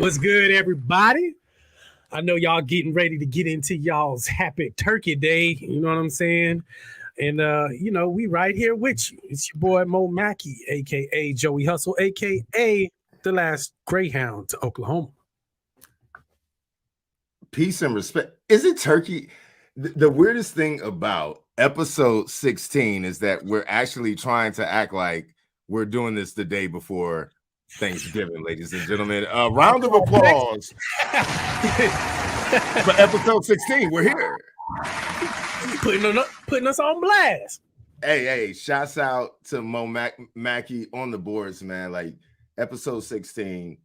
What's good, everybody? I know y'all getting ready to get into y'all's happy turkey day. You know what I'm saying? And, we right here with you. It's your boy, Mo Mackey, a.k.a. JoeyHustle, a.k.a. the last Greyhound to Oklahoma. Peace and respect. Is it turkey? The weirdest thing about episode 16 is that we're actually trying to act like we're doing this the day before Thanksgiving, ladies and gentlemen. A round of applause for episode 16. We're here. Putting us on blast. Hey, shouts out to Mo Mackey on the boards, man. Like episode 16,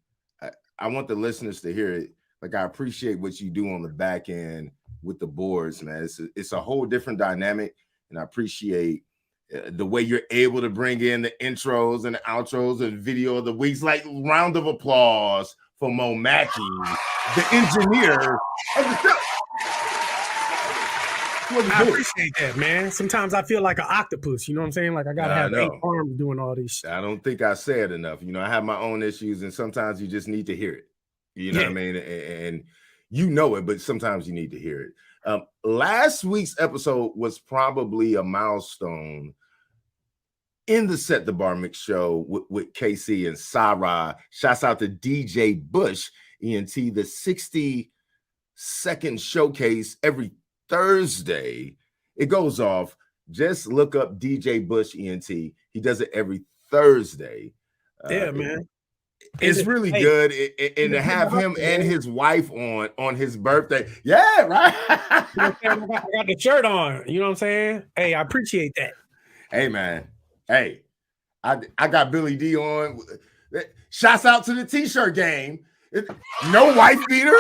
I want the listeners to hear it. Like, I appreciate what you do on the back end with the boards, man. It's a whole different dynamic, and I appreciate the way you're able to bring in the intros and the outros and video of the weeks. Like, round of applause for Mo Mackey, the engineer of the show. I appreciate that, man. Sometimes I feel like an octopus. You know what I'm saying? Like, I gotta have 8 arms doing all this shit. I don't think I said enough. I have my own issues, and sometimes you just need to hear it. You know what I mean? And you know it, but sometimes you need to hear it. Last week's episode was probably a milestone in the Set the Bar Mix show with KC and Sarah. Shouts out to DJ Bush, ENT, the 60-second showcase every Thursday. It goes off. Just look up DJ Bush, ENT. He does it every Thursday. Man. It's really good, and to have him and his wife on his birthday. Yeah, right. I got the shirt on. You know what I'm saying? Hey, I appreciate that. Hey, man. Hey, I got Billy D on. Shouts out to the t-shirt game. No wife beater.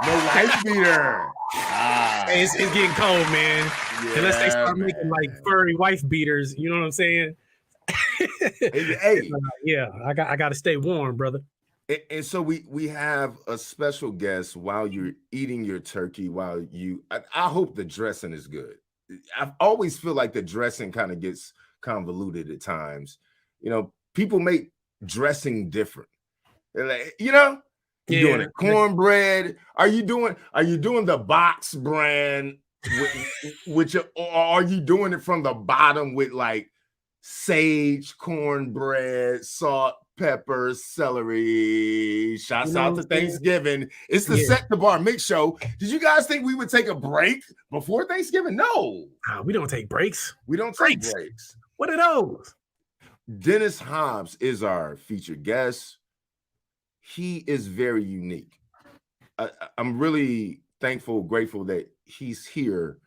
No wife beater. Hey, it's getting cold, man. Yeah, unless they start making like furry wife beaters. You know what I'm saying? Hey, I got to stay warm, brother. And so we have a special guest while you're eating your turkey. I hope the dressing is good. I always feel like the dressing kind of gets convoluted at times. People make dressing different. You're doing it cornbread. Are you doing the box brand, or are you doing it from the bottom with like sage, cornbread, salt, pepper, celery? Shouts out to Thanksgiving. It's the Set the Bar Mix show. Did you guys think we would take a break before Thanksgiving? No. We don't take breaks. We don't take breaks. What are those? Dennis Hobbs is our featured guest. He is very unique. I'm really thankful, grateful that he's here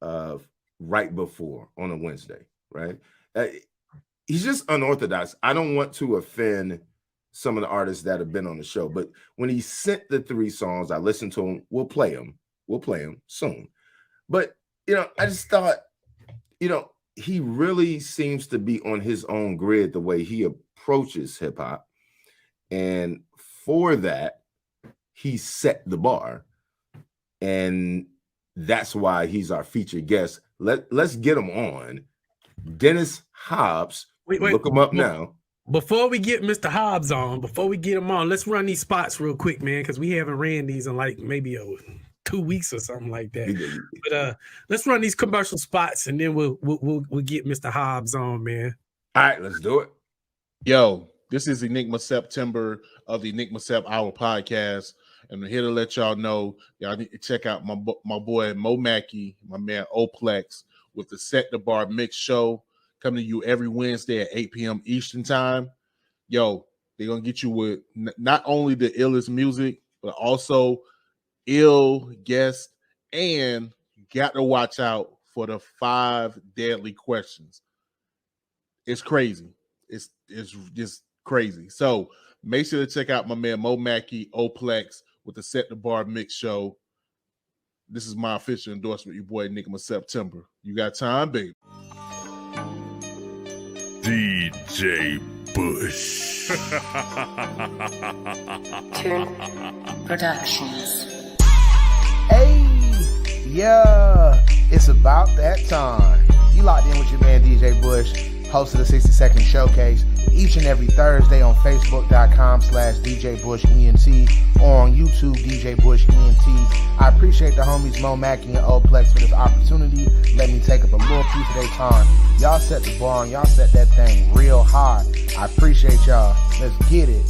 right before on a Wednesday, right? He's just unorthodox. I don't want to offend some of the artists that have been on the show, but when he sent the 3 songs, I listened to them. We'll play them soon. But, I just thought, he really seems to be on his own grid the way he approaches hip hop. And for that, he set the bar. And that's why he's our featured guest. Let's get him on. Dennis Hobbs. Wait, look him up now. Before we get Mr. Hobbs on, let's run these spots real quick, man, because we haven't ran these in like maybe 2 weeks or something like that. But let's run these commercial spots, and then we'll get Mr. Hobbs on, man. All right, let's do it. Yo, this is Enigma September of the Enigma Sep Hour podcast, and I'm here to let y'all know y'all need to check out my boy Mo Mackey, my man OPLEX, with the Set the Bar Mix show coming to you every Wednesday at 8 p.m. Eastern time. Yo, they're going to get you with not only the illest music, but also ill guests, and you got to watch out for the 5 deadly questions. It's crazy. It's just crazy. So make sure to check out my man Mo Mackey, OPLEX, with the Set the Bar Mix show. This is my official endorsement, your boy Enigma September. You got time, baby. DJ Bush. Turn Productions. Hey, yeah, it's about that time. You locked in with your man DJ Bush, host of the 60-second showcase each and every Thursday on Facebook.com/DJ BushENT or on YouTube DJ Bush ENT. I appreciate the homies Mo Mackey and OPLEX for this opportunity. Let me take up a little piece of their time. Y'all set the bar and y'all set that thing real high. I appreciate y'all. Let's get it.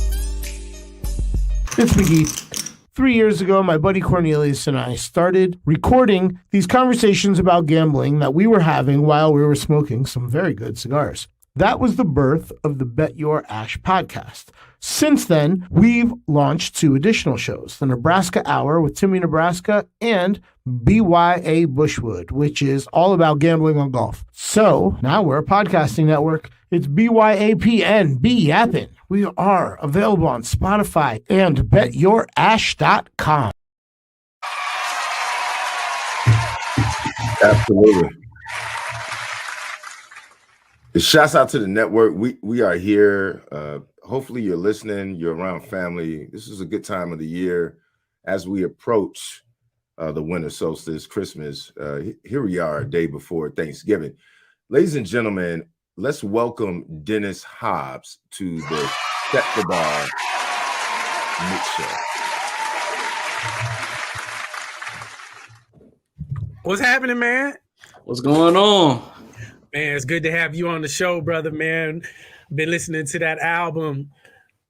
It's McGee. 3 years ago, my buddy Cornelius and I started recording these conversations about gambling that we were having while we were smoking some very good cigars. That was the birth of the Bet Your Ash podcast. Since then, we've launched 2 additional shows, the Nebraska Hour with Timmy Nebraska and BYA Bushwood, which is all about gambling on golf. So now we're a podcasting network. It's BYAPN, be yappin'. We are available on Spotify and betyourash.com. Absolutely. Shouts out to the network. We are here. Hopefully you're listening. You're around family. This is a good time of the year as we approach the winter solstice, Christmas. Here we are, a day before Thanksgiving. Ladies and gentlemen, let's welcome Dennis Hobbs to the Set the Bar Mixshow. What's happening, man? What's going on? Man, it's good to have you on the show, brother, man. Been listening to that album,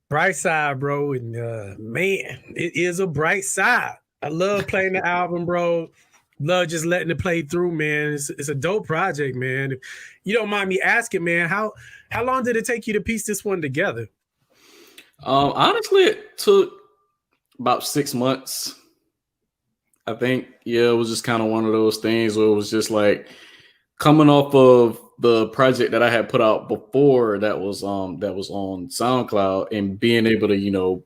Brightside, bro, and man, it is a bright side. I love playing the album, bro. Love just letting it play through, man. It's a dope project, man. If you don't mind me asking, man, how long did it take you to piece this one together? Honestly, it took about 6 months. I think, yeah, it was just kind of one of those things where it was just like coming off of the project that I had put out before that was on SoundCloud and being able to,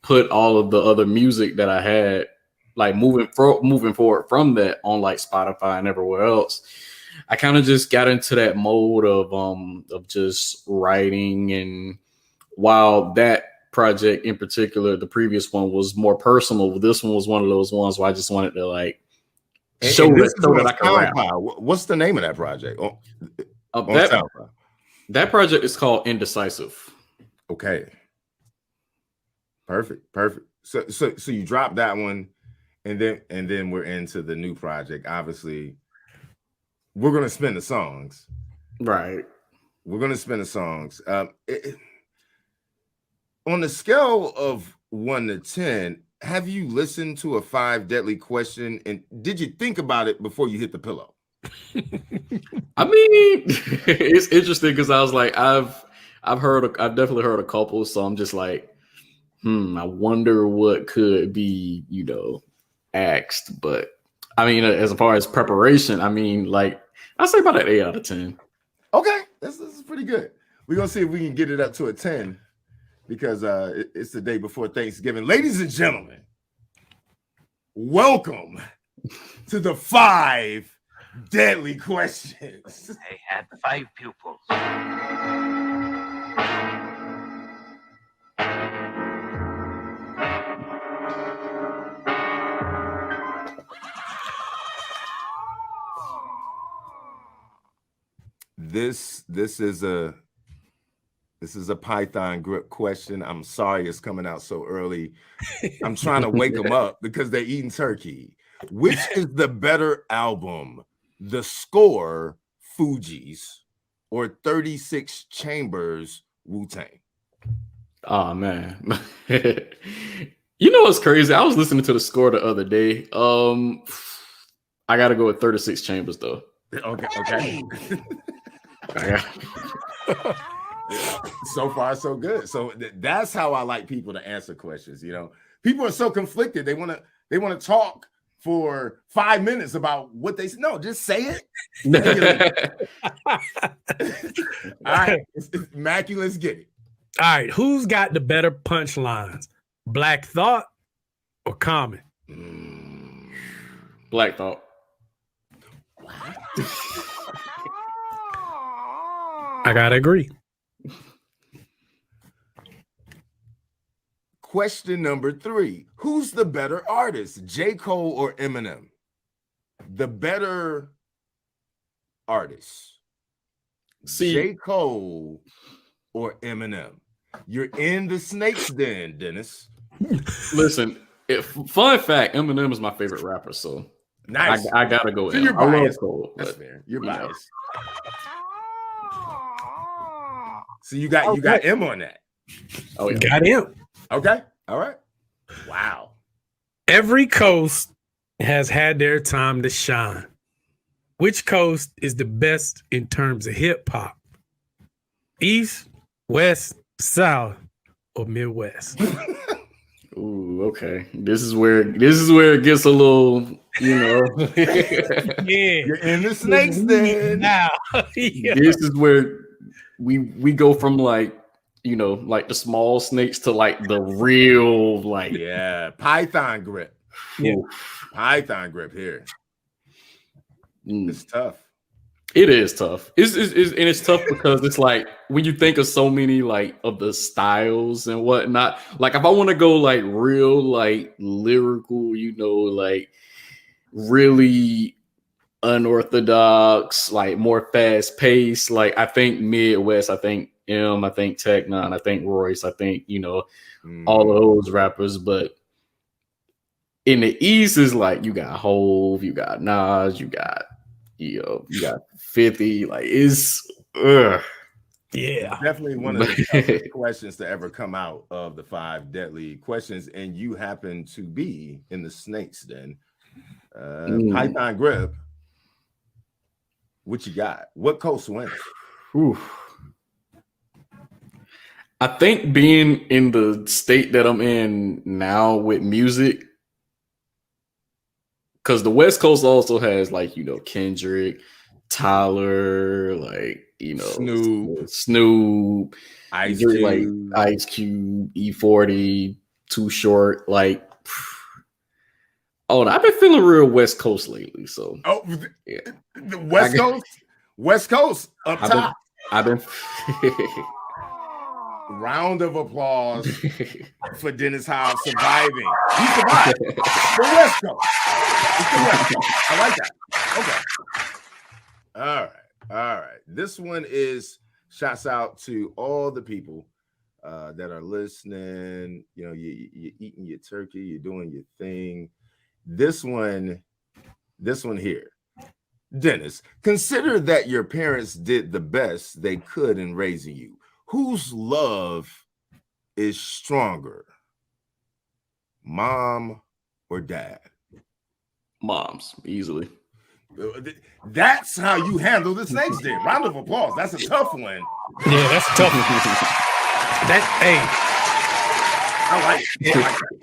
put all of the other music that I had, like moving forward from that on like Spotify and everywhere else. I kind of just got into that mode of just writing, and while that project in particular, the previous one was more personal, this one was one of those ones where I just wanted to like show that I can rap. What's the name of that project? That project is called Indecisive. Okay. Perfect. So you dropped that one, and then we're into the new project. Obviously, we're gonna spin the songs. Right. We're gonna spin the songs. On the scale of 1 to 10, have you listened to a 5 Deadly Question, and did you think about it before you hit the pillow? I mean, it's interesting because I was like, I've definitely heard a couple, so I'm just like, I wonder what could be, asked. But I mean, as far as preparation, I mean, like, I'd say about an 8 out of 10. Okay, this is pretty good. We're gonna see if we can get it up to a 10 because it's the day before Thanksgiving. Ladies and gentlemen, welcome to the 5 Deadly Questions. They had 5 pupils. This is a Python grip question. I'm sorry it's coming out so early. I'm trying to wake them up because they're eating turkey. Which is the better album? The Score, Fugees, or 36 Chambers, Wu-Tang? Oh man. You know what's crazy? I was listening to The Score the other day. I gotta go with 36 Chambers though. Okay. So far, so good. So that's how I like people to answer questions. People are so conflicted. They want to talk for 5 minutes about what they say. No, just say it. All right, Mackie, let's get it. All right, who's got the better punchlines, Black Thought or Common? Black Thought. I gotta agree. Question number 3. Who's the better artist, J. Cole or Eminem? The better artist, See, J. Cole or Eminem? You're in the snake's den, Dennis. Listen, fun fact, Eminem is my favorite rapper, so Nice. I gotta go. So in. you're I love biased. Cole, That's but, fair. You're you know. biased. So you got M on that. Oh, yeah. Got him. Okay. All right. Wow. Every coast has had their time to shine. Which coast is the best in terms of hip hop? East, West, South, or Midwest? Ooh, okay. This is where it gets a little, Yeah. You're in the snake's den. Now. Yeah. This is where we go from like the small snakes to like the real like Yeah, Python grip. Yeah. Python grip here. It's tough. It is tough. It's tough because it's like when you think of so many like of the styles and whatnot. Like if I want to go like real like lyrical, like really unorthodox, like more fast paced. Like I think Midwest, I think I think Tech Nine, I think Royce, I think all of those rappers. But in the East is like you got Hove, you got Nas, you got 50. Like it's Yeah. Definitely one of the toughest questions to ever come out of the 5 deadly questions, and you happen to be in the snake's den. Python grip. What you got? What coast wins? I think being in the state that I'm in now with music, because the West Coast also has like Kendrick, Tyler, like Snoop, Ice Cube. Cube. Like Ice Cube, E40, Too Short, like. Oh, I've been feeling real West Coast lately. So, yeah. The West Coast up top. I've been. Round of applause for Dennis Hobbs surviving. He survived the West Coast. I like that. Okay. All right. This one is shouts out to all the people that are listening. You're eating your turkey, you're doing your thing. This one here. Dennis, consider that your parents did the best they could in raising you. Whose love is stronger, mom or dad? Mom's, easily. That's how you handle the snake's den. Round of applause. That's a tough one. Yeah, that's a tough one. I like it. Yeah. I like that.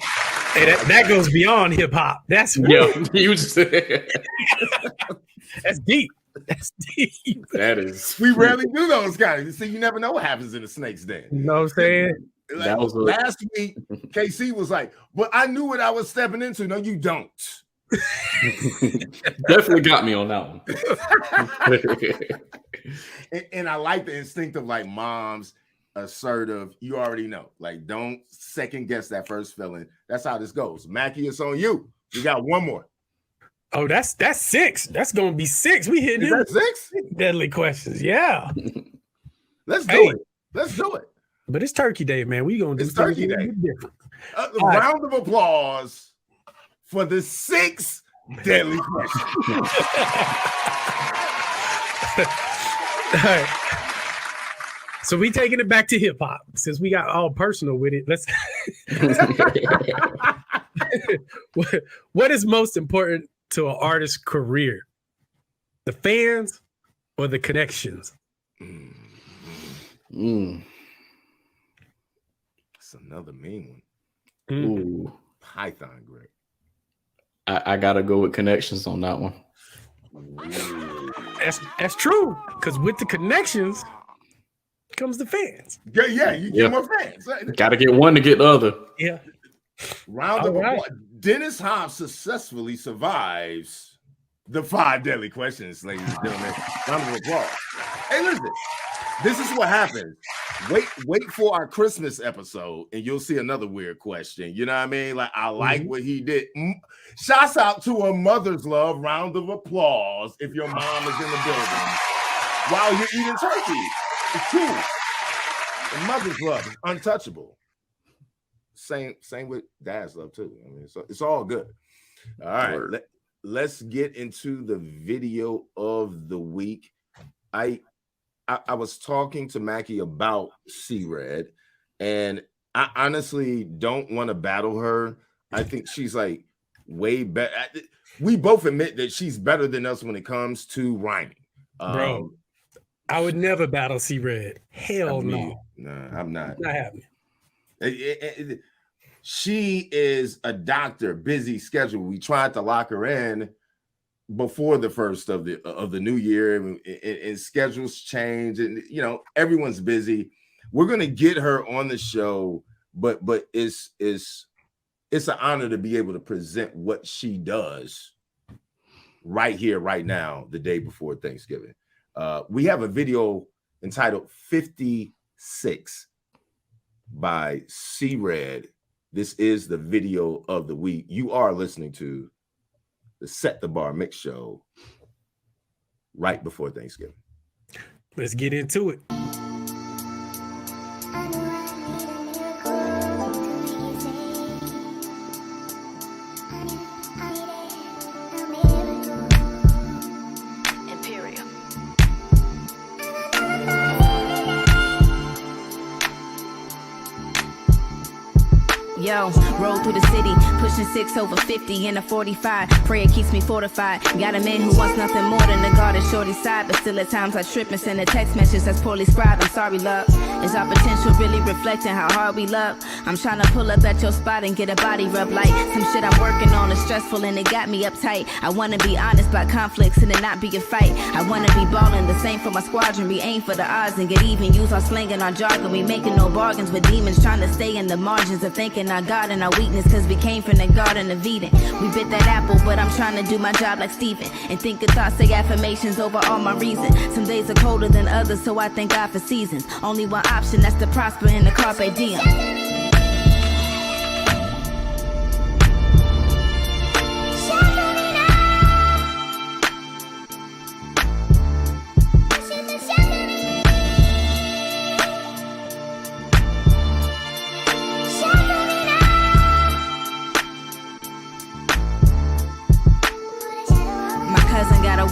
Hey, that goes beyond hip hop. That's that's deep. That's deep. That is. We rarely do those guys. See, you never know what happens in the snake's den. You know what I'm saying? Like, last week, KC was like, "Well, I knew what I was stepping into." No, you don't. Definitely got me on that one. and I like the instinct of like moms, assertive. You already know. Like, don't second guess that first feeling. That's how this goes. Mackie, it's on you. We got one more. Oh, that's 6. That's gonna be 6. We hitting that 6 deadly questions. Yeah. Let's do it. Let's do it. But it's Turkey Day, man. We gonna do Turkey Day. Different. Round of applause for the 6 deadly questions. All right. So we taking it back to hip hop since we got all personal with it. Let's. What is most important to an artist's career? The fans or the connections? That's another mean one. Ooh. Python grip. I gotta go with connections on that one. That's true. Because with the connections comes the fans. Yeah, you get more fans. Gotta get one to get the other. Yeah. Round of applause. Dennis Hobbs successfully survives the 5 deadly questions, ladies and gentlemen. Round of applause. Hey, listen. This is what happens. Wait for our Christmas episode, and you'll see another weird question. You know what I mean? Like, I like what he did. Shouts out to a mother's love. Round of applause if your mom is in the building while you're eating turkey. It's cool. Mother's love is untouchable. Same with dad's love too. I mean, it's all good. All right, let's get into the video of the week. I was talking to Mackie about C-Red, and I honestly don't want to battle her. I think she's like way better. We both admit that she's better than us when it comes to rhyming. Bro, I would never battle C-Red. Hell no. Nah, I'm not. Not happening. She is a doctor, busy schedule. We tried to lock her in before the first of the new year, and schedules change, and everyone's busy. We're gonna get her on the show, but it's an honor to be able to present what she does right here, right now, the day before Thanksgiving. We have a video entitled 56 by C-Red. This is the video of the week. You are listening to the Set the Bar Mix Show right before Thanksgiving. Let's get into it. Yo, roll through the city, pushing 6 over 50 in a 45. Prayer keeps me fortified. Got a man who wants nothing more than to guard his shorty's side, but still at times I trip and send a text message that's poorly scribed. I'm sorry, love. Is our potential really reflecting how hard we love? I'm trying to pull up at your spot and get a body rub like some shit I'm working on is stressful and it got me uptight. I wanna be honest about conflicts and it not be a fight. I wanna be ballin', the same for my squadron. We aim for the odds and get even. Use our slang and our jargon. We making no bargains with demons, trying to stay in the margins of thinking our God and our weakness, cause we came from the garden of Eden. We bit that apple, but I'm trying to do my job like Stephen and think of thoughts, say affirmations over all my reason. Some days are colder than others, so I thank God for seasons. Only one option, that's to prosper in the carpe diem.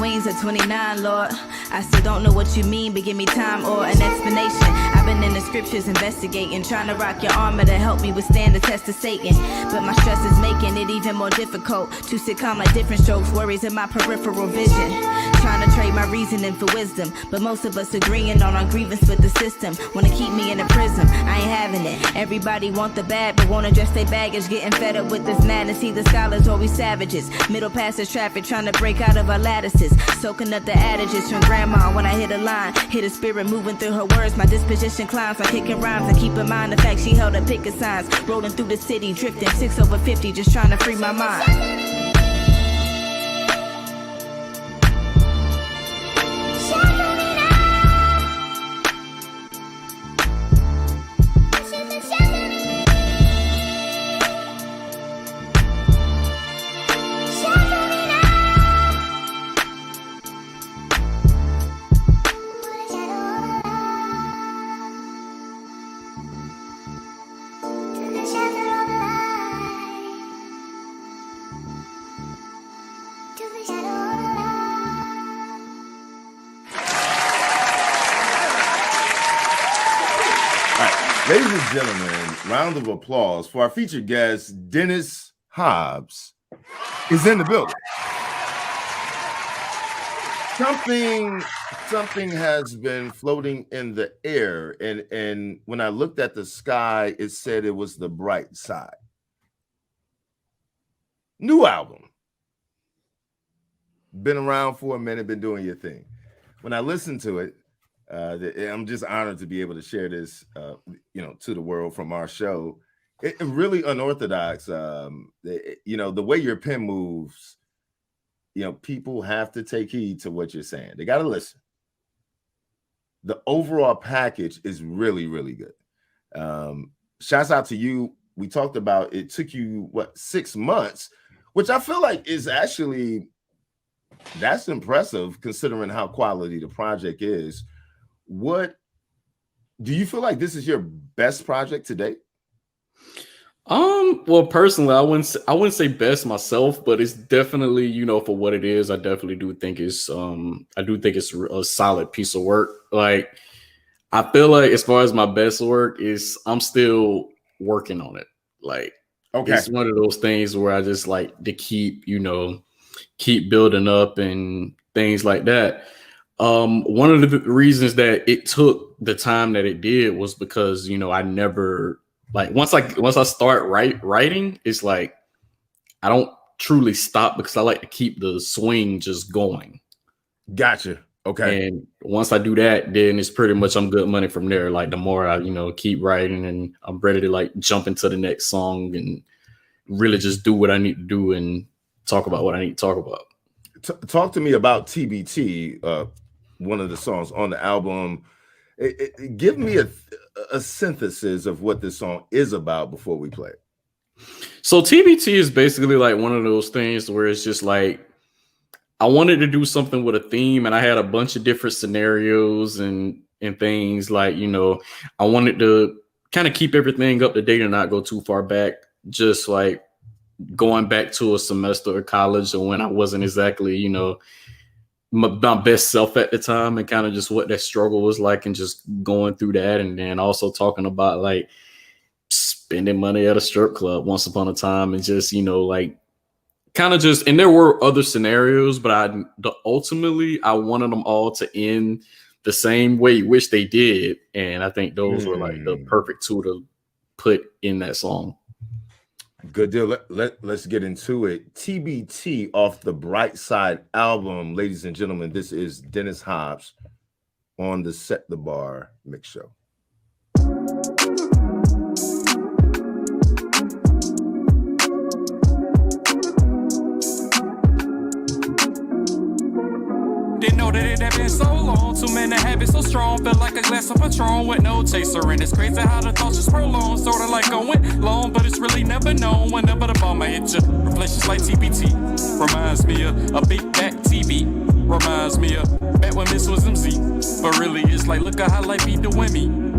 Wings at 29, Lord. I still don't know what you mean, but give me time or an explanation. I've been in the scriptures investigating, trying to rock your armor to help me withstand the test of Satan. But my stress is making it even more difficult to sit calm like different strokes, worries in my peripheral vision. Trying to trade my reasoning for wisdom, but most of us agreeing on our grievance with the system. Wanna keep me in a prison, I ain't having it. Everybody want the bad, but won't address their baggage. Getting fed up with this madness, either scholars or we savages. Middle passage traffic, trying to break out of our lattices. Soaking up the adages from grandma when I hit a line. Hit a spirit moving through her words, my disposition climbs. I'm kicking rhymes and keep in mind the fact she held up picket signs. Rolling through the city, drifting 6 over 50, just trying to free my mind. Ladies and gentlemen, round of applause for our featured guest, Dennis Hobbs, is in the building. Something has been floating in the air, and when I looked at the sky, it said it was the Brightside. New album. Been around for a minute, been doing your thing. When I listened to it, I'm just honored to be able to share this, to the world from our show. It really unorthodox. The way your pen moves, people have to take heed to what you're saying. They got to listen. The overall package is really, really good. Shouts out to you. We talked about it took you 6 months, which I feel like is actually that's impressive considering how quality the project is. What Do you feel like this is your best project to date? Well, personally, I wouldn't say best myself, but it's definitely, for what it is, I definitely do think it's a solid piece of work. Like, I feel like as far as my best work is, I'm still working on it. Like, Okay. it's one of those things where I just like to keep building up and things like that. One of the reasons that it took the time that it did was because, I never, like, once I start writing, it's like I don't truly stop because I like to keep the swing just going. Gotcha. Okay. And once I do that, then it's pretty much I'm good money from there. Like, the more I, keep writing, and I'm ready to like jump into the next song and really just do what I need to do and talk about what I need to talk about. Talk to me about TBT, one of the songs on the album. Give me a synthesis of what this song is about before we play it. So TBT is basically like one of those things where it's just like, I wanted to do something with a theme, and I had a bunch of different scenarios and things like, I wanted to kind of keep everything up to date and not go too far back, just like going back to a semester of college or when I wasn't exactly, my best self at the time, and kind of just what that struggle was like and just going through that. And then also talking about like spending money at a strip club once upon a time, and just, like kind of just, and there were other scenarios, but ultimately I wanted them all to end the same way you wish they did. And I think those were like the perfect tool to put in that song. Good deal. Let's get into it. TBT off the Brightside album. Ladies and gentlemen, this is Dennis Hobbs on the Set the Bar Mix Show. Didn't know that it had been so long. Too many habits so strong. Felt like a glass of Patron with no chaser. And it's crazy how the thoughts just prolong. Sorta like I went long, but it's really never known. Whenever the bomb hit you, reflections like TBT. Reminds me of a big back TV. Reminds me of back when this was MC. But really it's like, look at how life be doing me.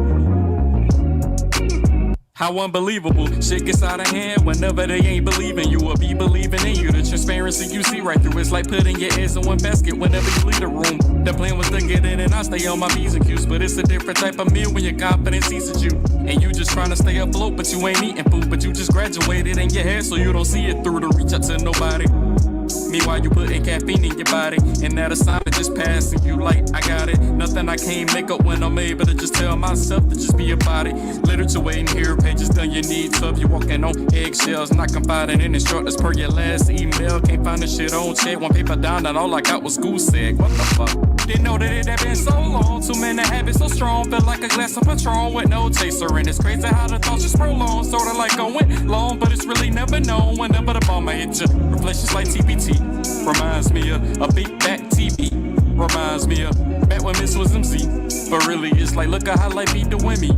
How unbelievable shit gets out of hand whenever they ain't believing you or be believing in you. The transparency you see right through it's like putting your eggs in one basket whenever you leave the room. The plan was to get in and I stay on my P's and Q's, but it's a different type of meal when your confidence sees you. And you just trying to stay afloat, but you ain't eating food, but you just graduated in your head so you don't see it through to reach out to nobody. Meanwhile, you putting caffeine in your body, and that assignment just passing you like, I got it. Nothing I can't make up when I'm able to just tell myself to just be about it. Literature waiting here, pages done you need to. If you walking on eggshells, not confiding in instructors per your last email. Can't find the shit on check, one paper down, and all I got was school sack. What the fuck? Didn't know that it had been so long. Too many habits so strong. Felt like a glass of Patron with no chaser. And it's crazy how the thoughts just prolong. Sorta like I went long, but it's really never known. Whenever the bomb hit you, reflections like TBT. Reminds me of a big back TV. Reminds me of back when this was MC. But really it's like, look at how life be doing me.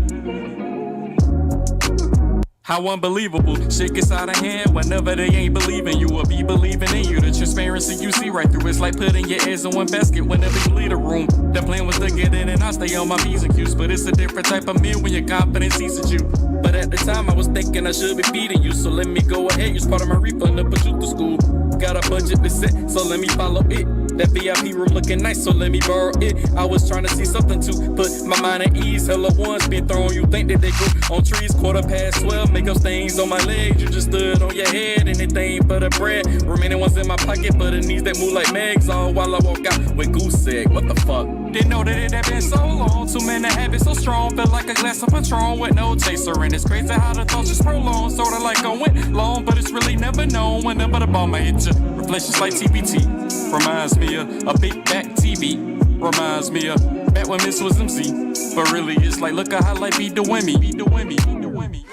How unbelievable shit gets out of hand whenever they ain't believing you or be believing in you. The transparency you see right through it's like putting your eggs in one basket whenever you leave the room. The plan was to get in and I stay on my P's and Q's, but it's a different type of meal when your confidence sees you. But at the time I was thinking I should be feeding you, so let me go ahead, use part of my refund to put you to school. Got a budget to set, so let me follow it. That VIP room looking nice, so let me borrow it. I was trying to see something to put my mind at ease. Hella ones been thrown, you think that they grew on trees. 12:15, make up stains on my legs. You just stood on your head, anything but a bread. Remaining ones in my pocket, but the knees that move like Megs. All while I walk out with goose egg. What the fuck? Didn't know that it had been so long. Too many habits so strong. Felt like a glass of Patron with no chaser. And it's crazy how the thoughts just prolong. Sorta like I went long, but it's really never known. Whenever the bomb hit you, reflections like TBT. Reminds me of a big back TV. Reminds me of back when this was MC. But really it's like, look at how life be doing me. Be doing me. Be doing me.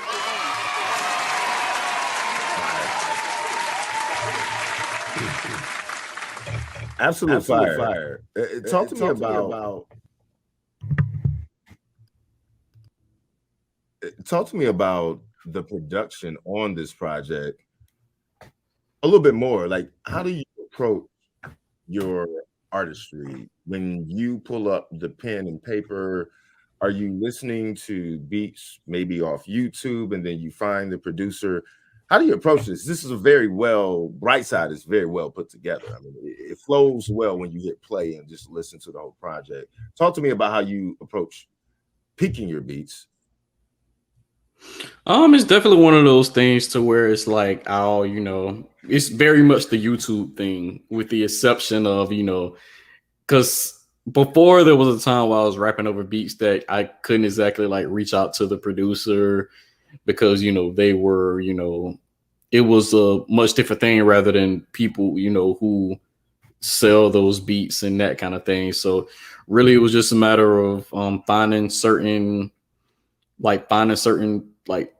Absolute fire. Talk to me about talk to me about the production on this project a little bit more. Like, how do you approach your artistry when you pull up the pen and paper? Are you listening to beats maybe off YouTube and then you find the producer? How do you approach this? This is Brightside is very well put together. I mean, it flows well when you hit play and just listen to the whole project. Talk to me about how you approach picking your beats. It's definitely one of those things to where it's like, it's very much the YouTube thing, with the exception of, because before there was a time while I was rapping over beats that I couldn't exactly like reach out to the producer because, they were, it was a much different thing rather than people, who sell those beats and that kind of thing. So really it was just a matter of finding certain like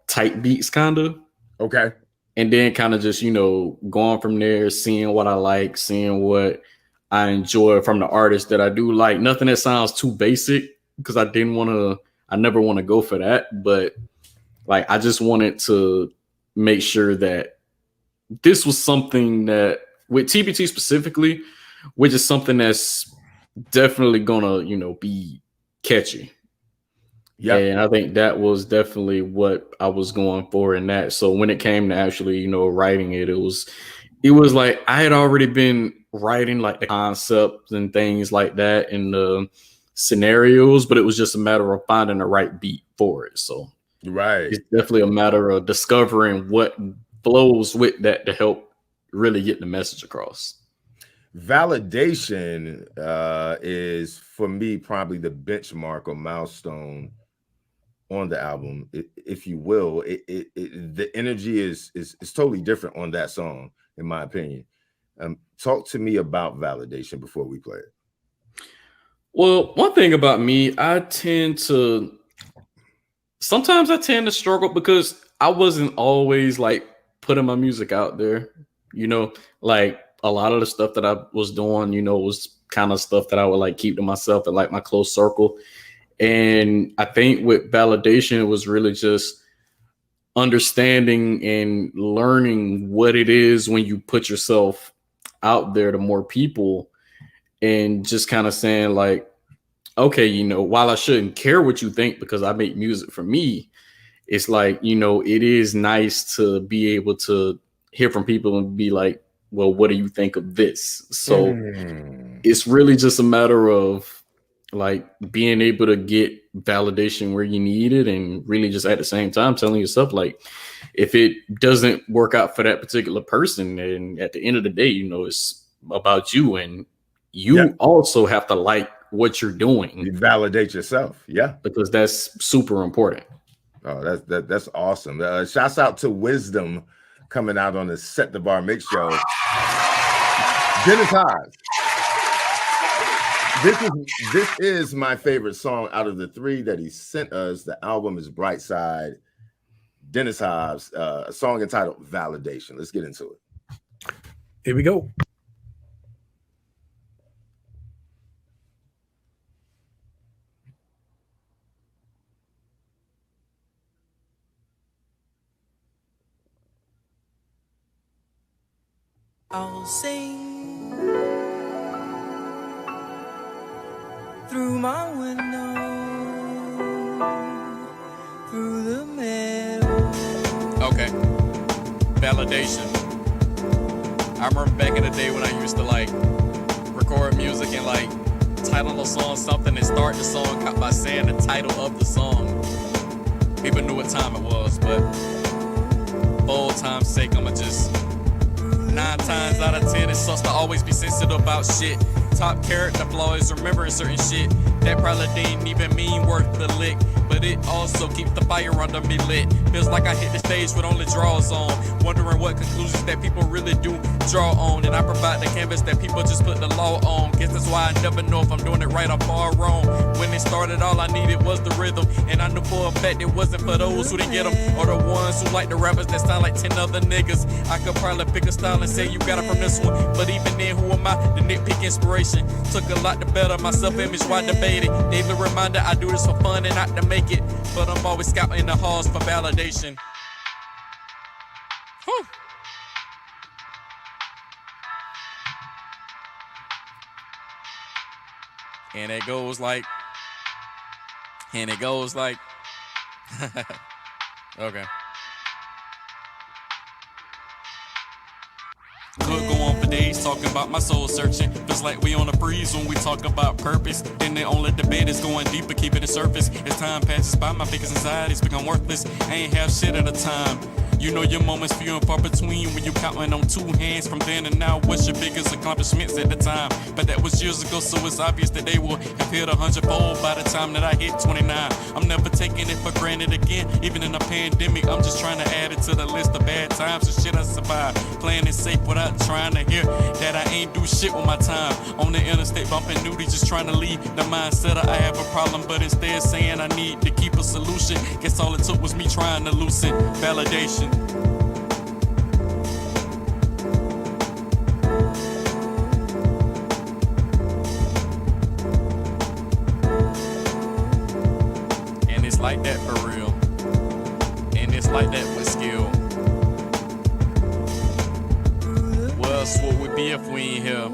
tight beats kind of. Okay. And then kind of just, going from there, seeing what I like, seeing what I enjoy from the artist that I do like. Nothing that sounds too basic, because I never want to go for that. But like, I just wanted to make sure that this was something that with TBT specifically, which is something that's definitely gonna, be catchy. Yeah. And I think that was definitely what I was going for in that. So when it came to actually, writing it, it was like I had already been writing like the concepts and things like that in the scenarios, but it was just a matter of finding the right beat for it. So it's definitely a matter of discovering what flows with that to help really get the message across. Validation is for me probably the benchmark or milestone on the album, if you will. The energy is totally different on that song, in my opinion. Talk to me about Validation before we play it. Well, one thing about me, sometimes I tend to struggle because I wasn't always like putting my music out there, like a lot of the stuff that I was doing, was kind of stuff that I would like keep to myself and like my close circle. And I think with Validation, it was really just understanding and learning what it is when you put yourself out there to more people, and just kind of saying like, okay, while I shouldn't care what you think because I make music for me, it's like, it is nice to be able to hear from people and be like, well, what do you think of this? So it's really just a matter of like being able to get validation where you need it, and really just at the same time telling yourself like, if it doesn't work out for that particular person, and at the end of the day, it's about you, and you also have to like what you're doing. You validate yourself, because that's super important. Oh, that's awesome. Shouts out to Wisdom coming out on the Set the Bar Mixshow. Dennis Hobbs. This is my favorite song out of the 3 that he sent us. The album is Brightside. Dennis Hobbs, a song entitled Validation. Let's get into it. Here we go. I'll sing through my window, through the meadow. Okay. Validation. I remember back in the day when I used to like record music and like title a song something and start the song by saying the title of the song. People knew what time it was, but for old time's sake, I'ma just 9 times out of 10, it sucks to always be sensitive about shit. Top character flaws, remembering certain shit that probably didn't even mean worth the lick, but it also keeps the fire under me lit. Feels like I hit the stage with only draws on, wondering what conclusions that people really do draw on, and I provide the canvas that people just put the law on. Guess that's why I never know if I'm doing it right or far wrong. When it started, all I needed was the rhythm, and I knew for a fact it wasn't for those who didn't get them, or the ones who like the rappers that sound like 10 other niggas. I could probably pick a style and say you got it from this one, but even then, who am I to nitpick inspiration? Took a lot to better my self-image, why debate it? Daily reminder, I do this for fun and not to make it, but I'm always scouting the halls for validation. Whew. And it goes like, And it goes like, okay. Could go on for days talking about my soul searching. Feels like we on a breeze when we talk about purpose. Then the only debate is going deeper, keeping the surface. As time passes by, my biggest anxieties become worthless. I ain't have shit at a time. You know your moments few and far between when you counting on two hands. From then and now, what's your biggest accomplishments at the time? But that was years ago, so it's obvious that they will have hit 100-fold by the time that I hit 29. I'm never taking it for granted again. Even in a pandemic, I'm just trying to add it to the list of bad times and shit I survived. Playing it safe without trying to hear that I ain't do shit with my time. On the interstate bumping nudie, just trying to leave the mindset of I have a problem, but instead saying I need to keep a solution. Guess all it took was me trying to loosen validation. And it's like that for real. And it's like that with skill. What else would we be if we ain't here?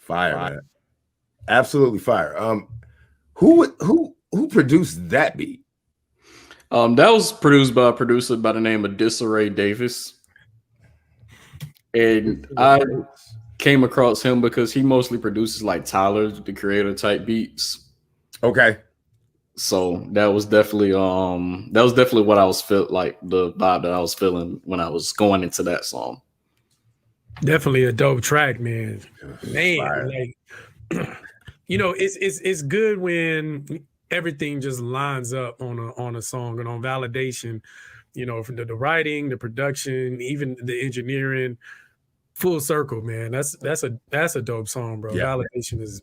Fire, man. Absolutely fire. Who produced that beat? That was produced by a producer by the name of Disarray Davis. And I came across him because he mostly produces like Tyler, the Creator type beats. Okay. So that was definitely what I was feeling, like the vibe that I was feeling when I was going into that song. Definitely a dope track, man. Man, like it's good when everything just lines up on a song and on validation. You know, from the writing, the production, even the engineering, full circle, man. That's a dope song, bro. Yeah. Validation is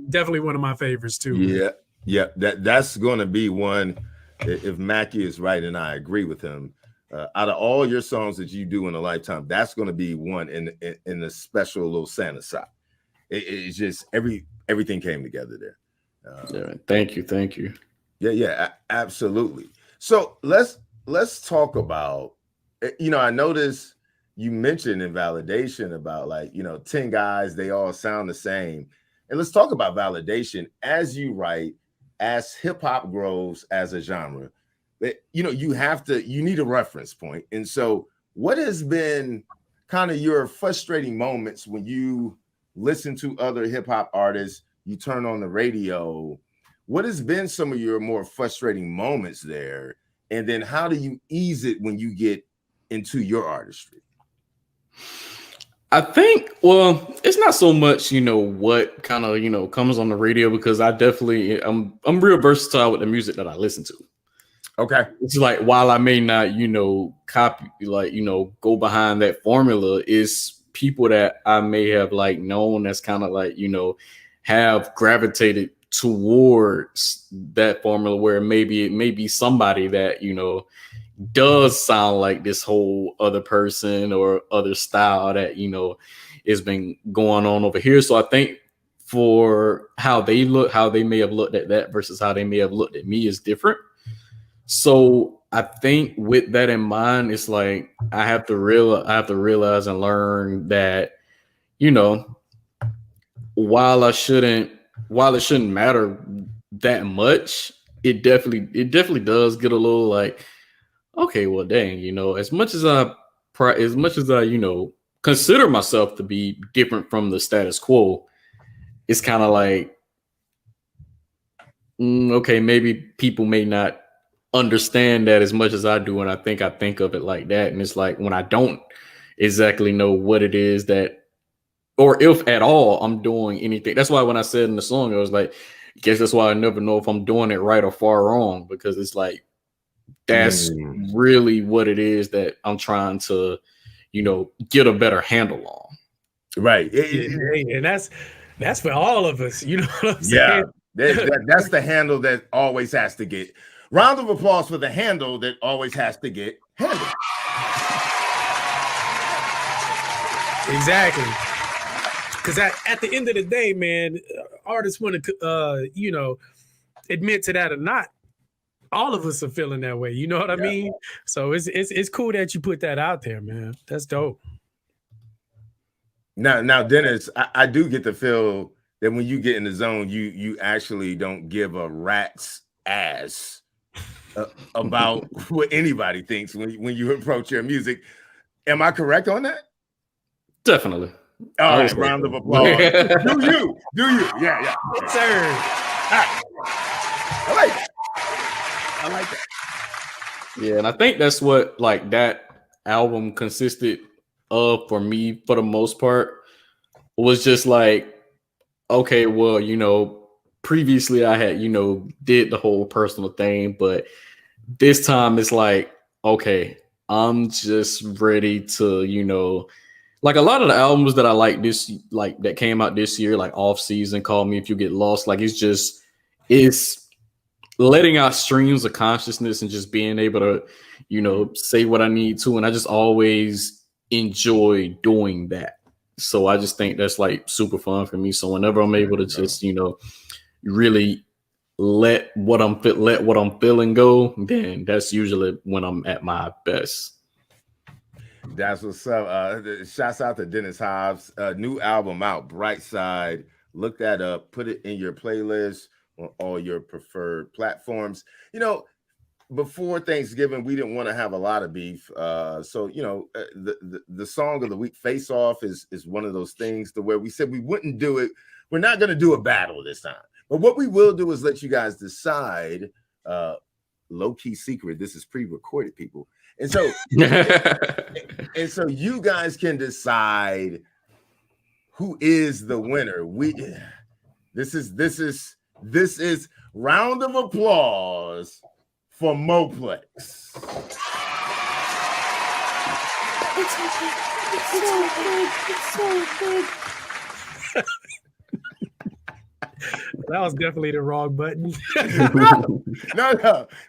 definitely one of my favorites too. Yeah. That's going to be one. If Mackie is right, and I agree with him. Out of all your songs that you do in a lifetime, that's going to be one in the special little Santa side. It's just everything came together there. Thank you. Yeah, absolutely. So let's talk about. I noticed you mentioned in validation about 10 guys, they all sound the same, and let's talk about validation as you write, as hip hop grows as a genre. You need a reference point. And so what has been kind of your frustrating moments when you listen to other hip hop artists, you turn on the radio? What has been some of your more frustrating moments there? And then how do you ease it when you get into your artistry? I think, well, it's not so much, what kind of, comes on the radio, because I'm real versatile with the music that I listen to. Okay. It's like, while I may not, copy, go behind that formula, is people that I may have known that's kind of have gravitated towards that formula, where it may be somebody that, does sound like this whole other person or other style that, has been going on over here. So I think for how they may have looked at that versus how they may have looked at me is different. So I think with that in mind, it's like I have to realize and learn that, while it shouldn't matter that much, it definitely does get a little okay, well, dang, as much as I consider myself to be different from the status quo, it's kind of okay, maybe people may not understand that as much as I do, and I think of it like that. And it's like, when I don't exactly know what it is that, or if at all I'm doing anything. That's why when I said in the song, I was like, I guess that's why I never know if I'm doing it right or far wrong, because it's like, that's really what it is that I'm trying to, get a better handle on. Right. And that's for all of us. You know what I'm saying? Yeah. That's the handle that always has to get. Round of applause for the handle that always has to get handled. Exactly. Because at the end of the day, man, artists want to, admit to that or not. All of us are feeling that way. You know what I mean? So it's cool that you put that out there, man. That's dope. Now, Dennis, I do get the feel that when you get in the zone, you actually don't give a rat's ass about what anybody thinks when you approach your music. Am I correct on that? Definitely. All right, round of applause. Do you? Yeah. Yes, sir. Right. I like that. Yeah, and I think that's what like that album consisted of for me for the most part. Was just like, okay, well, previously I had, did the whole personal thing, but this time it's like, okay, I'm just ready to, like a lot of the albums that I like that came out this year, like Off Season, Call Me If You Get Lost, like it's letting out streams of consciousness and just being able to, say what I need to. And I just always enjoy doing that. So I just think that's like super fun for me. So whenever I'm able to just, really let what I'm feeling go, then that's usually when I'm at my best. That's what's up. Shouts out to Dennis Hobbs. New album out, Brightside. Look that up. Put it in your playlist on all your preferred platforms. Before Thanksgiving, we didn't want to have a lot of beef. So the song of the week, Face Off, is one of those things to where we said we wouldn't do it. We're not going to do a battle this time. But what we will do is let you guys decide. Low-key secret. This is pre-recorded, people. And so, and so you guys can decide who is the winner. This is round of applause for Moplex. It's so big. That was definitely the wrong button. No,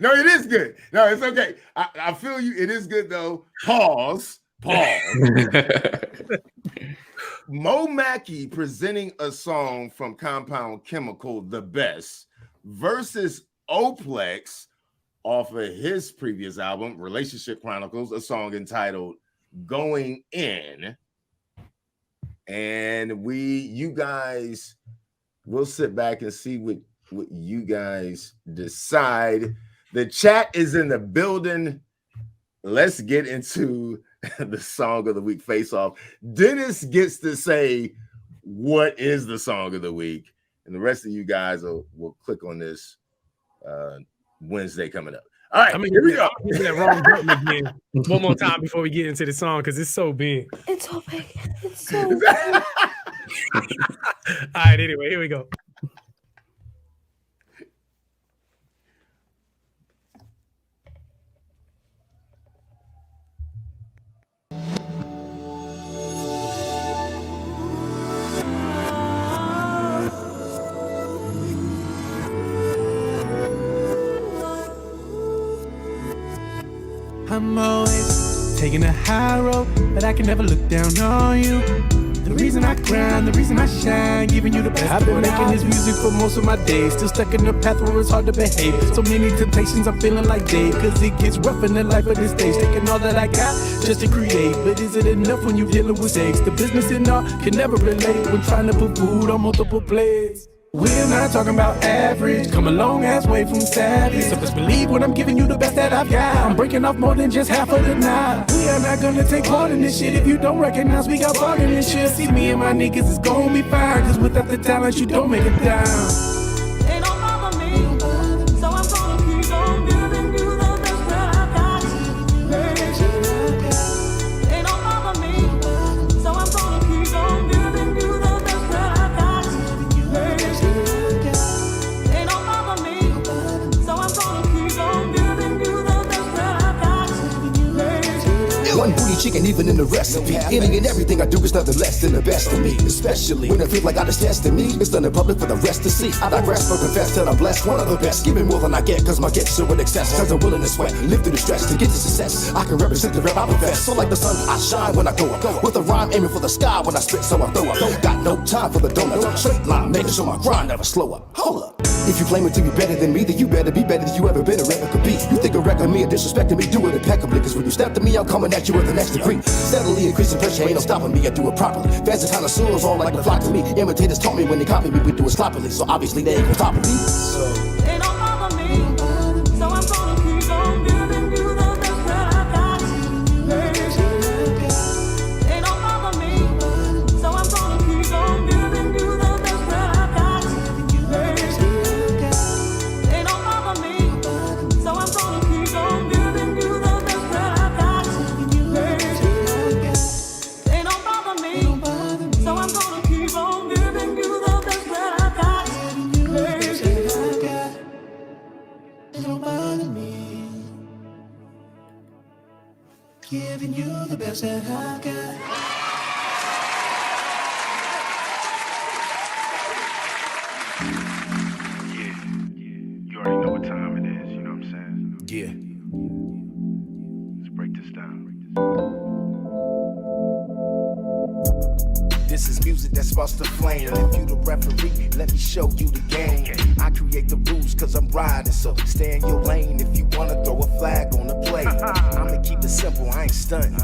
it is good. No, it's okay. I feel you. It is good though. Pause. Mo Mackey presenting a song from Compound Chemical, The Best, versus OPLEX off of his previous album, Relationship Chronicles, a song entitled Going In. And you guys will sit back and see what you guys decide. The chat is in the building. Let's get into the song of the week, Face Off. Dennis gets to say what is the song of the week, and the rest of you guys will click on this Wednesday coming up. All right, here we go. That wrong button again. One more time before we get into the song, because it's so big. It's so big. It's so big. All right, anyway, here we go. I'm always taking a high road, but I can never look down on you. The reason I grind, the reason I shine, giving you the best. I've been making this music for most of my days, still stuck in the path where it's hard to behave. So many temptations, I'm feeling like Dave, cause it gets rough in the life of this stage. Taking all that I got just to create, but is it enough when you're dealing with stakes? The business and all can never relate when trying to put food on multiple plates. We're not talking about average, come a long ass way from savage. So just believe when I'm giving you the best that I've got. I'm breaking off more than just half of the knot. We are not gonna take part in this shit if you don't recognize we got bargain and shit. See, me and my niggas is gonna be fine, cause without the talent you don't make it down. They don't bother me, so I'm gonna keep on giving you the best that I've got. They don't bother me, so I'm gonna keep on giving you the best that I've got. They don't bother me, so I'm gonna keep on giving you the best that I've got. booty chicken even in the recipe. Any and everything I do is nothing less than the best of me. Especially when I feel like God is testing me. It's done in public for the rest to see. I digress but confess that I'm blessed, one of the best. Giving more than I get cause my gifts are in excess. Cause I'm willing to sweat, live through the stress to get to success. I can represent the rep I profess. So like the sun, I shine when I go up. With a rhyme aiming for the sky when I spit, so I throw up. Got no time for the donut. Straight line, making sure my grind never slow up. Hold up. If you claiming to be better than me, then you better be better than you ever been or ever could be. You think a record me or disrespecting me, do it impeccably. Cause when you step to me, I'm coming at you with the next degree. Steadily increasing pressure, ain't no stopping me, I do it properly. Fans and connoisseurs all like to flock to me. Imitators taught me when they copy me, we do it sloppily. So obviously they ain't gon' stop me. They don't bother me, so I'm gonna keep on giving you the best that I got. They don't bother me, so I'm gonna keep on giving you the best that I got. They don't bother me, so I'm gonna keep on giving you the best that I got. They don't bother me, so I'm gonna keep on giving you the best that I got. They don't bother me, giving you the best that I got. You already know what time it is, you know what I'm saying? Yeah. Let's break this down. This is music that sparks the flame. If you the referee, let me show you the game. I create the rules cause I'm riding, so stay in your lane if you wanna throw a flag on the play. I'ma keep it simple, I ain't stunting.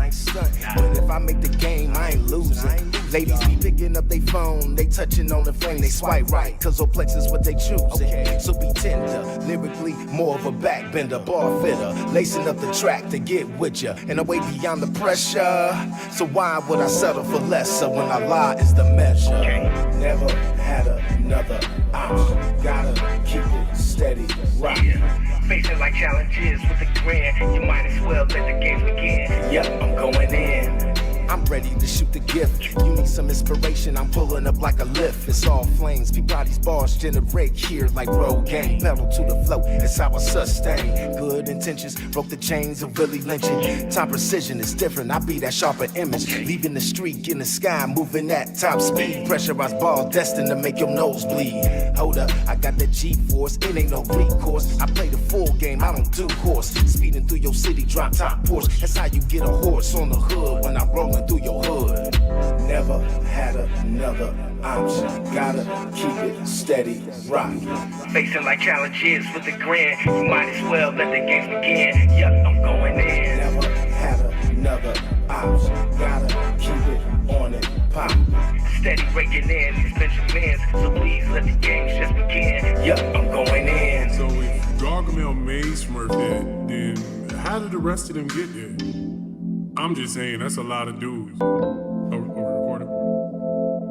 But if I make the game, I ain't losing. Ladies be picking up they phone, they touching on the flame, they swipe right, cause OPLEX is what they choosing. So be tender, lyrically more of a backbender, bar fitter, lacing up the track to get with ya, and away beyond the pressure. So why would I settle for lesser when I lie is the measure? Never had another option, gotta keep it steady, rockin'. Facing like challenges with a grin, you might as well let the games begin. Yep, I'm going in. I'm ready to shoot the gift. You need some inspiration, I'm pulling up like a lift. It's all flames, people these bars generate here like road game. Pedal to the flow, it's how I sustain. Good intentions, broke the chains of Willie lynching. Time precision is different, I be that sharper image. Leaving the streak in the sky, moving at top speed. Pressurized ball destined to make your nose bleed. Hold up, I got that G-force, it ain't no recourse. I play the full game, I don't do horse. Speeding through your city, drop top Porsche. That's how you get a horse on the hood when I'm rolling through your hood. Never had another option, gotta keep it steady, rockin'. Facing like challenges with a grin, you might as well let the games begin. Yep, I'm going in. Never had another option, gotta keep it on it, pop. Steady raking in these Benjamins, so please let the games just begin. Yep, I'm going in. So if Gargamel made Smurf it, then how did the rest of them get there? I'm just saying, that's a lot of dudes.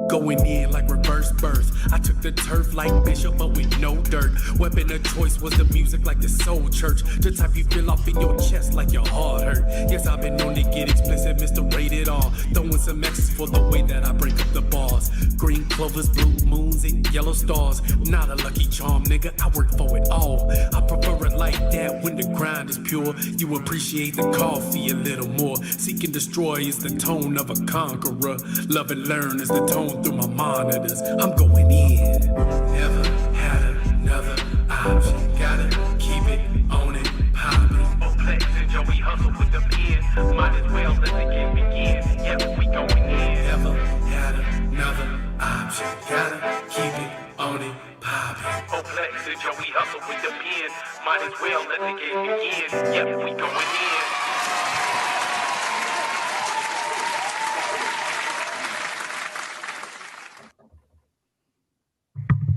Going in like reverse birth. I took the turf like Bishop, but with no dirt. Weapon of choice was the music like the soul church. The type you feel off in your chest like your heart hurt. Yes, I've been known to get explicit, Mr. Rated R. Throwing some X's for the way that I break up the bars. Green clovers, blue moons, and yellow stars. Not a lucky charm, nigga, I work for it all. I prefer it like that when the grind is pure. You appreciate the coffee a little more. Seek and destroy is the tone of a conqueror. Love and learn is the tone through my monitors. I'm going in. Never had another option. Gotta keep it on it, poppin'. OPLEX and JoeyHustle with the pen. Might as well let the game begin. Yep, we going in. Never had another option. Gotta keep it on it, poppin'. OPLEX and JoeyHustle with the pen. Might as well let the game begin. Yep, we going in.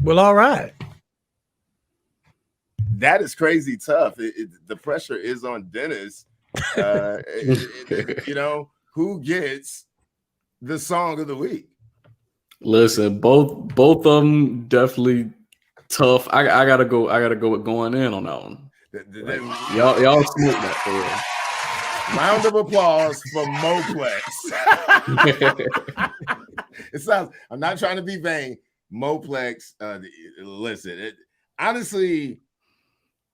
Well, all right. That is crazy tough. The pressure is on Dennis. You know, who gets the song of the week? Listen, both of them definitely tough. I gotta go with going in on that one. Y'all smoke that for real. Round of applause for MoPlex. It sounds. I'm not trying to be vain. MoPlex. Listen. Honestly,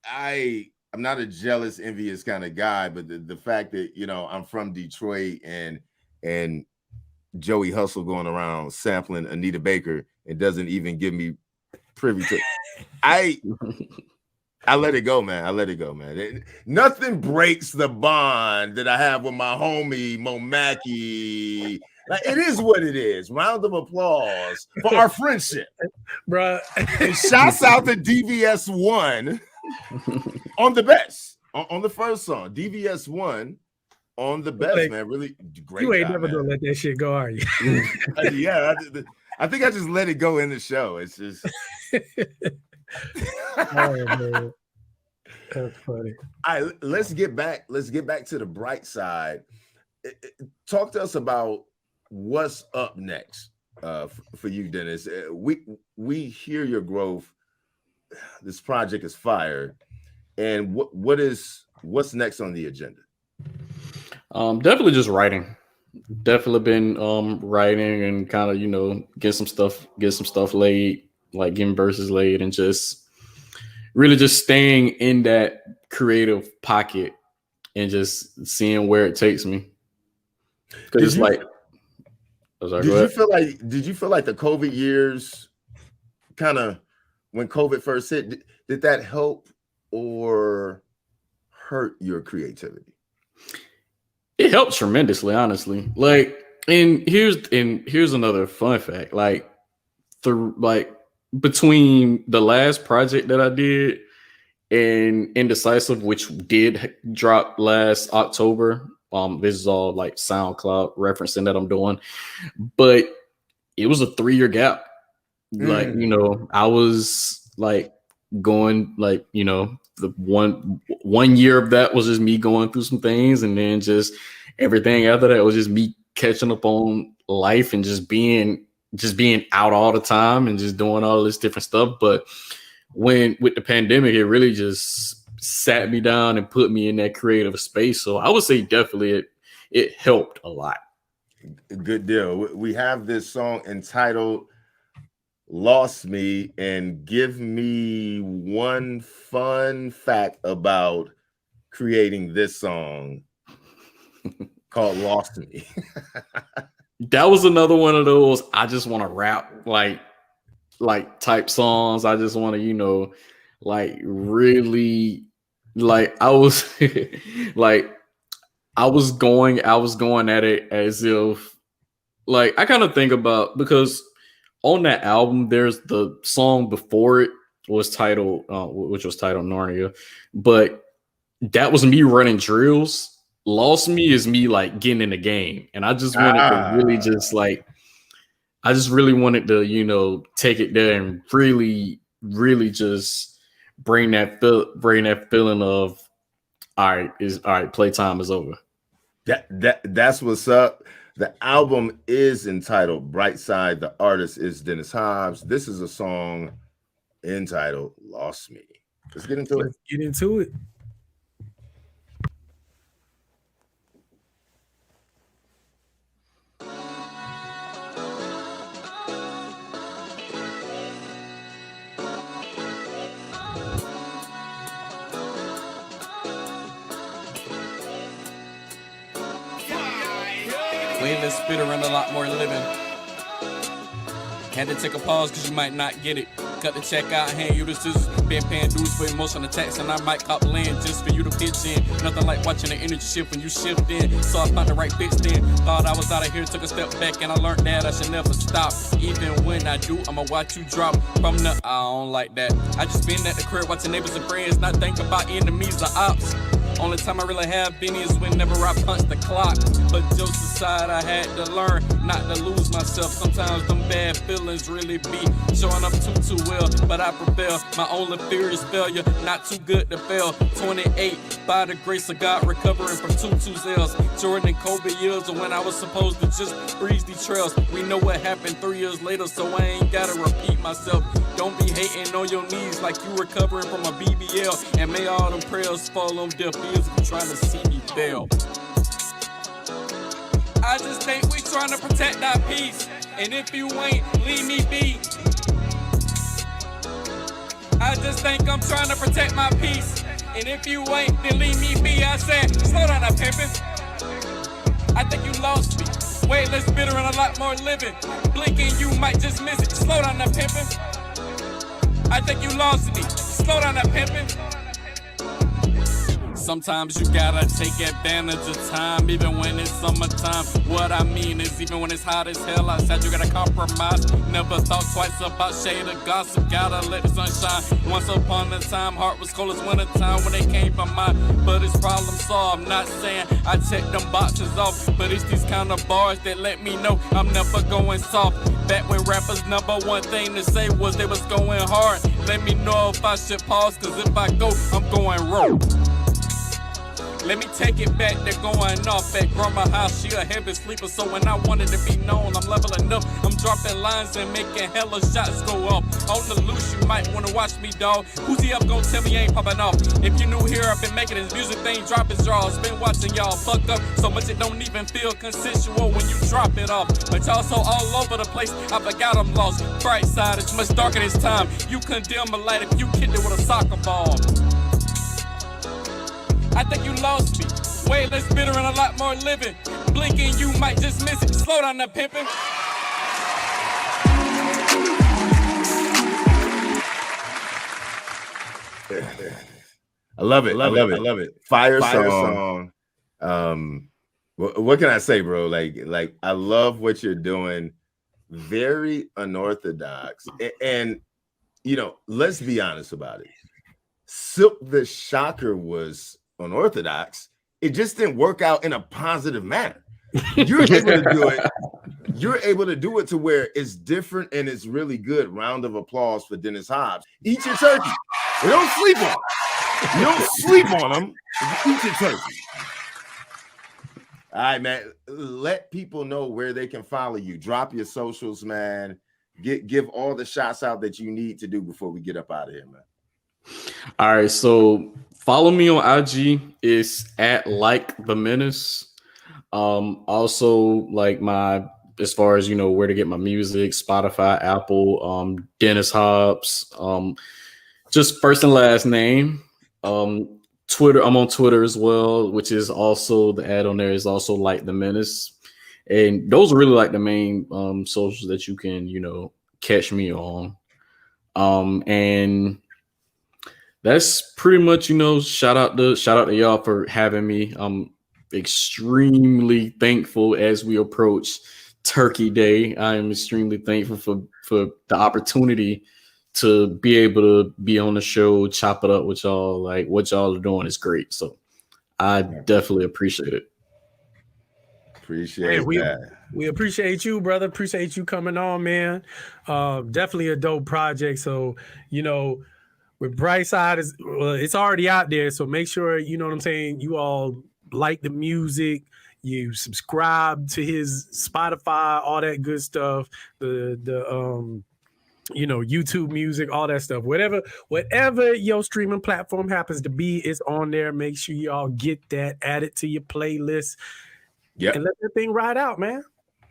I not a jealous, envious kind of guy, but the fact that, you know, I'm from Detroit and JoeyHustle going around sampling Anita Baker and doesn't even give me privy to. I let it go, man. I let it go, man. Nothing breaks the bond that I have with my homie Mo Mackey. Like, it is what it is. Round of applause for our friendship, bro. And shouts out to DVS1 on the best on the first song. DVS1 on the best, like, man. Really great. You ain't guy, never man. gonna let that shit go, are you? Yeah, I think I just let it go in the show. It's just. Oh, man. That's funny. All right, let's get back to the bright side. Talk to us about what's up next for you, Dennis. We hear your growth. This project is fire. And what's next on the agenda? Definitely just writing. Definitely been writing and kind of, you know, get some stuff laid, like getting verses laid, and just really just staying in that creative pocket and just seeing where it takes me. Because it's like, did you feel like the COVID years, kind of when COVID first hit, did that help or hurt your creativity? It helps tremendously, honestly. Like, and here's another fun fact. Like, between the last project that I did and Indecisive, which did drop last October. This is all like SoundCloud referencing that I'm doing, but it was a 3-year gap. Like, you know, I was like going, like, you know, the one year of that was just me going through some things, and then just everything after that was just me catching up on life and just being out all the time and just doing all this different stuff. But with the pandemic, it really just sat me down and put me in that creative space. So I would say definitely it helped a lot. Good deal. We have this song entitled Lost Me, and give me one fun fact about creating this song called Lost Me. That was another one of those I just want to rap like type songs. I just want to, you know, like really, like I was like I was going at it as if, like, I kind of think about, because on that album there's the song before it was titled which was titled Narnia, but that was me running drills. Lost Me is me like getting in the game, and I just wanted to really just like, I just really wanted to, you know, take it there and really, really just bring that feeling of all right, playtime is over. That's what's up. The album is entitled Brightside. The artist is Dennis Hobbs. This is a song entitled Lost Me. Let's get into it. Way less spitter and a lot more living. Had to take a pause because you might not get it. Cut the check out, hand you the scissors. Been paying dues for emotional tax, and I might cop land just for you to pitch in. Nothing like watching the energy shift when you shift in. So I found the right fix then. Thought I was out of here, took a step back, and I learned that I should never stop. Even when I do, I'ma watch you drop from the I don't like that. I just been at the crib watching neighbors and friends, not think about enemies or ops. Only time I really have been is whenever I punch the clock. But jokes aside, I had to learn not to lose myself. Sometimes them bad feelings really be showing up too well, but I prevail. My only fear is failure, not too good to fail. 28, by the grace of God, recovering from 2 L's. Jordan and Kobe years when I was supposed to just breeze these trails. We know what happened 3 years later, so I ain't gotta repeat myself. Don't be hating on your knees like you recovering from a BBL. And may all them prayers fall on deaf ears if you trying to see me fail. I just think we trying to protect our peace. And if you ain't, leave me be. I just think I'm trying to protect my peace. And if you ain't, then leave me be. I said, slow down, pimpin'. I think you lost me. Way less bitter and a lot more living. Blinking, you might just miss it. Slow down, pimpin'. I think you lost me. Slow down, pimpin'. Sometimes you gotta take advantage of time, even when it's summertime. What I mean is, even when it's hot as hell outside, you gotta compromise. Never thought twice about shade of gossip, gotta let the sun shine. Once upon a time, heart was cold as wintertime when they came from mine. But it's problem solved, not saying I check them boxes off. But it's these kind of bars that let me know I'm never going soft. Back when rappers' number one thing to say was they was going hard. Let me know if I should pause, cause if I go, I'm going rogue. Let me take it back, they're going off at grandma's house. She a heavy sleeper, so when I wanted to be known, I'm leveling up. I'm dropping lines and making hella shots go up. On the loose, you might wanna watch me, dog. Who's he up gonna tell me ain't popping off? If you new here, I've been making this music thing drop his draws. Been watching y'all fuck up so much it don't even feel consensual when you drop it off. But y'all so all over the place, I forgot I'm lost. Brightside is much darker this time. You condemn a light if you kicked it with a soccer ball. I think you lost me. Way less bitter and a lot more living. Blinking, you might just miss it. Slow down, pimpin'. I love it. I love it. Fire song. What can I say, bro? Like I love what you're doing. Very unorthodox. And you know, let's be honest about it. Silk the Shocker was unorthodox. It just didn't work out in a positive manner. You're able to do it. You're able to do it to where it's different and it's really good. Round of applause for Dennis Hobbs. Eat your turkey. You don't sleep on him. You don't sleep on him. Eat your turkey. All right, man. Let people know where they can follow you. Drop your socials, man. Give all the shots out that you need to do before we get up out of here, man. All right, so follow me on IG. It's at Like the Menace. Also, like my, as far as you know, where to get my music, Spotify, Apple, Dennis Hobbs, just first and last name. Twitter, I'm on Twitter as well, which is also the ad on there is also Like the Menace. And those are really like the main socials that you can, you know, catch me on. And that's pretty much, you know, shout out to y'all for having me. I'm extremely thankful as we approach Turkey Day. I am extremely thankful for the opportunity to be able to be on the show, chop it up with y'all. Like what y'all are doing is great. So I definitely appreciate it. Appreciate that. We appreciate you, brother. Appreciate you coming on, man. Definitely a dope project. So, you know, with Brightside, it's already out there. So make sure, you know what I'm saying, you all like the music, you subscribe to his Spotify, all that good stuff, the you know, YouTube music, all that stuff. Whatever your streaming platform happens to be, it's on there. Make sure y'all get that, add it to your playlist. Yeah, and let that thing ride out, man.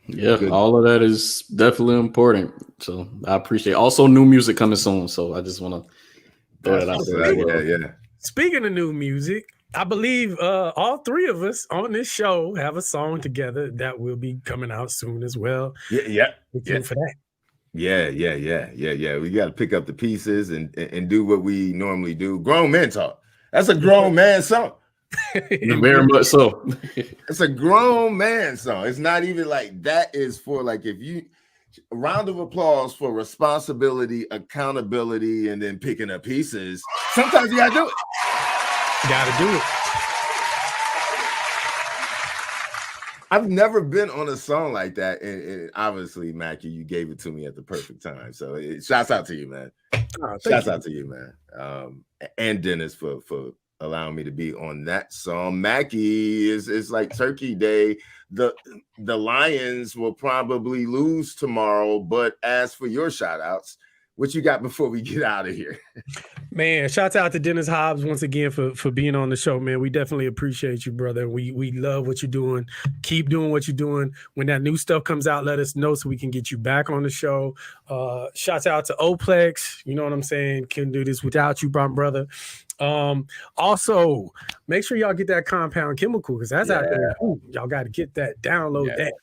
Yeah, all of that is definitely important. So I appreciate it. Also new music coming soon. So I just want to throw that out there. Yeah. Speaking of new music, I believe all three of us on this show have a song together that will be coming out soon as well. Yeah. For that. Yeah. We got to pick up the pieces and do what we normally do. Grown men talk. That's a grown man song. Very much so. It's a grown man song. It's not even like that. Is for like, if you a round of applause for responsibility, accountability, and then picking up pieces. Sometimes you gotta do it. Gotta do it. I've never been on a song like that, and obviously, Mackie, you gave it to me at the perfect time. So, shouts out to you, man. Shouts out to you, man. And Dennis for allowing me to be on that song. Mackie is like Turkey Day. The Lions will probably lose tomorrow, but as for your shout outs, what you got before we get out of here? Man, shouts out to Dennis Hobbs once again for being on the show, man. We definitely appreciate you, brother. We love what you're doing. Keep doing what you're doing. When that new stuff comes out, let us know so we can get you back on the show. Shouts out to OPLEX. You know what I'm saying? Couldn't do this without you, brother. Also, make sure y'all get that Compound Chemical because that's out there. Ooh, y'all got to get that, download that.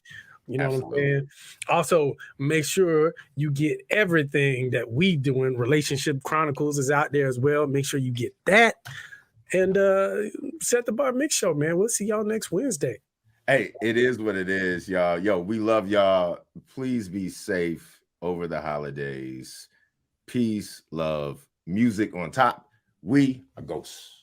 You know what I'm saying? Also, make sure you get everything that we doing. Relationship Chronicles is out there as well. Make sure you get that. And Set the Bar Mixshow, man. We'll see y'all next Wednesday. Hey, it is what it is, y'all. Yo, we love y'all. Please be safe over the holidays. Peace, love, music on top. We are ghosts.